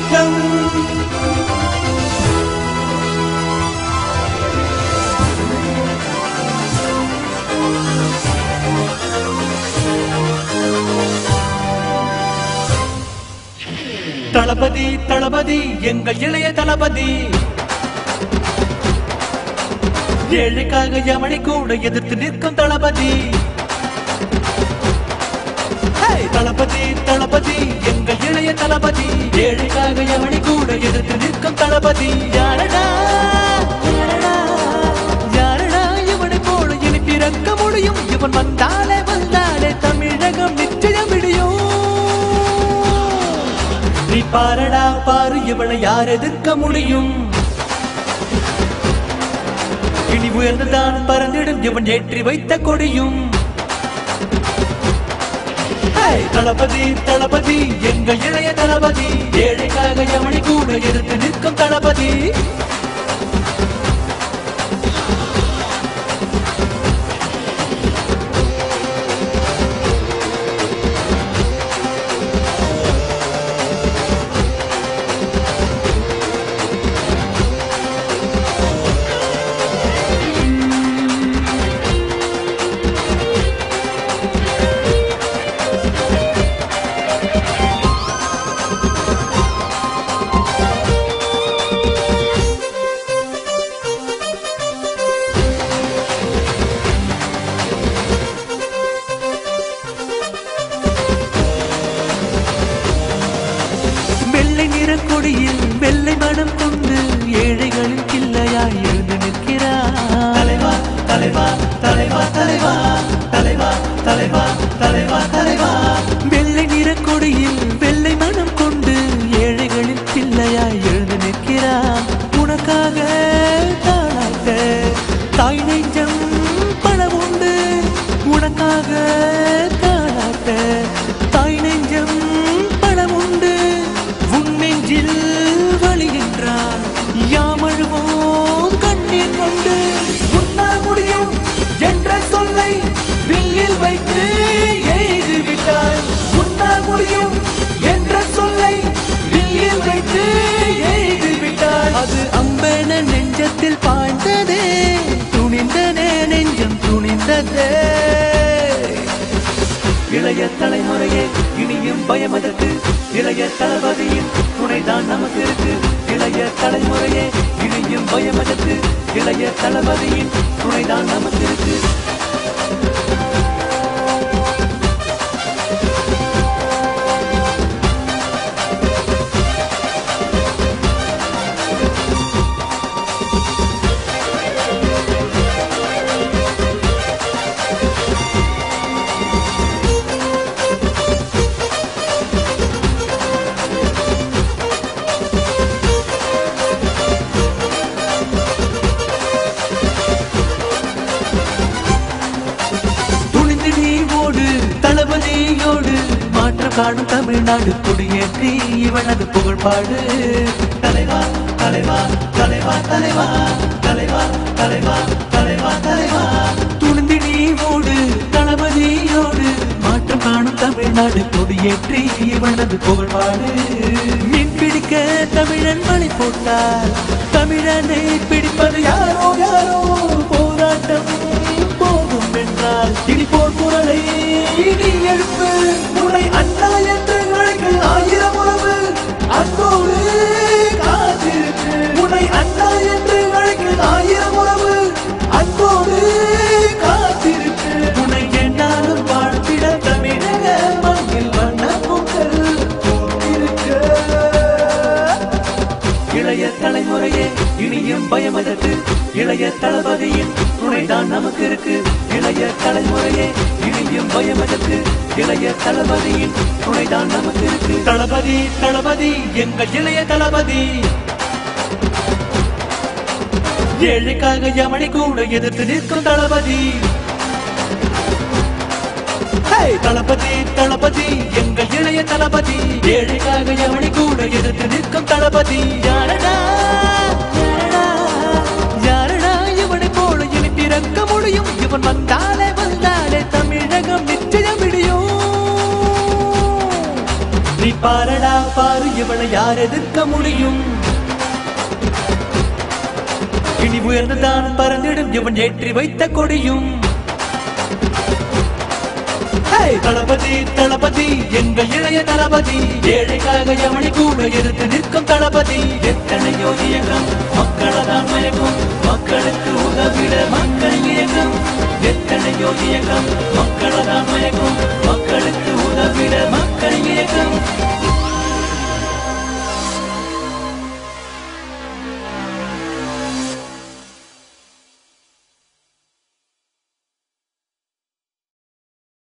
ஏற்றம். தளபதி தளபதி எங்கள் இளைய தளபதி, ஏழைக்காக யமனை கூட எதிர்த்து நிற்கும் தளபதி. தளபதி தளபதி எங்கள் இளைய தளபதி, ஏழைக்காக யமனை கூட எதிர்த்து நிற்கும் தளபதி. யாரடா யாரடா யாரடா இவனை போல இனி பிறக்க முடியும்? இவன் வந்தாலே தமிழகம் நிச்சயம் விடியும். நீ பாரடா பாரு, இவனை யார் எதிர்க்க முடியும்? இனி உயர்ந்துதான் பறந்திடும் இவன் ஏற்றி வைத்த கொடியும். தளபதி தளபதி எங்கள் இளைய தளபதி, ஏழைக்காக யமனை கூட எதிர்த்து நிற்கும் தளபதி. கொடியில் வெள்ளை மனம் கொண்டு ஏழைகளின் கிள்ளையாய் எழுந்து நிற்கிறார். தலைவா தலைவா தலைவா தலைவா தலைவா தலைவா தலைவா தலைவா. வெள்ளை நிற கொடியில் வெள்ளை மனம் கொண்டு ஏழைகளின் கிள்ளையாய் எழுந்து நிற்கிறார். உனக்காக தாளாட்ட தாய் நெஞ்சம் பணம் உண்டு, உனக்காக தாளாட்ட தாய் நெஞ்சம் பணம் உண்டு. நெஞ்சில் வழிகின்றார் யாமழுவோம் கண்ணீர் கொண்டு. உன்னால் முடியும் என்ற சொல்லை வில்லில் வைத்து எய்து விட்டார். உன்னால் முடியும் என்ற சொல்லை வில்லில் வைத்து எய்து விட்டார். அது அம்பென நெஞ்சத்தில் பாய்ந்ததே, துணிந்தனே நெஞ்சம் துணிந்ததே. இளைய தலைமுறையே இனியும் பயமதற்கு, இளைய தளபதியின் துணைதான் நமக்கு இருக்கு. இளைய தலைமுறையே இனியும் பயமதற்கு, இளைய தளபதியின் துணைதான் நமக்கு இருக்கு. தளபதியோடு மாற்றம் காணும் தமிழ்நாடு கொடியேற்றி இவனது புகழ்பாடு. தலைவா தலைவா தலைவா தலைவா தலைவா தலைவா தலைவா தலைவா. துணிந்து நீ ஓடு தளபதியோடு மாற்றம் காணும் தமிழ்நாடு கொடியேற்றி இவனது புகழ்பாடு. மீன் பிடிக்க தமிழன் வழி போட்டால் தமிழனை பிடிப்பது யாரோ யாரோ. போராட்டம் போகும் என்றால் இனி போர் குரலை நீ எழுப்பு. உன்னை அண்ணா என்று அழைக்க ஆயிரம் உறவு அன்போடு காத்திருக்கு. உன்னை அண்ணா என்று அழைக்க ஆயிரம் உறவு அன்போடு காத்திருக்கு. உன்னை என்னாலும் வாழ்த்திட தமிழக மண்ணில் வண்ண பூக்கள் பூத்திருக்கு. இளைய தலைமுறையே இனியும் பயமதற்கு, இளைய தளபதியின் துணைதான் நமக்கு இருக்கு. இளைய தலைமுறையே இனியும் பயமதற்கு, இளைய தளபதியின் துணைதான் நமக்கு இருக்கு. தளபதி தளபதி எங்கள் இளைய தளபதி, ஏழைக்காக யமனை கூட எதிர்த்து நிற்கும் தளபதி. தளபதி தளபதி எங்கள் இளைய தளபதி, ஏழைக்காக யமனை கூட எதிர்த்து நிற்கும் தளபதி. யாரடா யாரடா யாரடா இவனை போல இனி பிறக்க முடியும்? இவன் வந்தாலே தமிழகம் நிச்சயம் விடியும். நீ பாரடா பாரு இவனை யார் எதிர்க்க முடியும் இனி உயர்ந்துதான் பறந்திடும் இவன் ஏற்றி வைத்த கொடியும் தளபதி தளபதி எங்கள் இளைய தளபதி ஏழைக்காக எவனை கூட எதிர்த்து நிற்கும் தளபதி எத்தனையோ இயக்கம் மக்களதான் மயக்கும் மக்களுக்கு உதவிட மக்கள் இயக்கம் எத்தனையோ இயக்கம்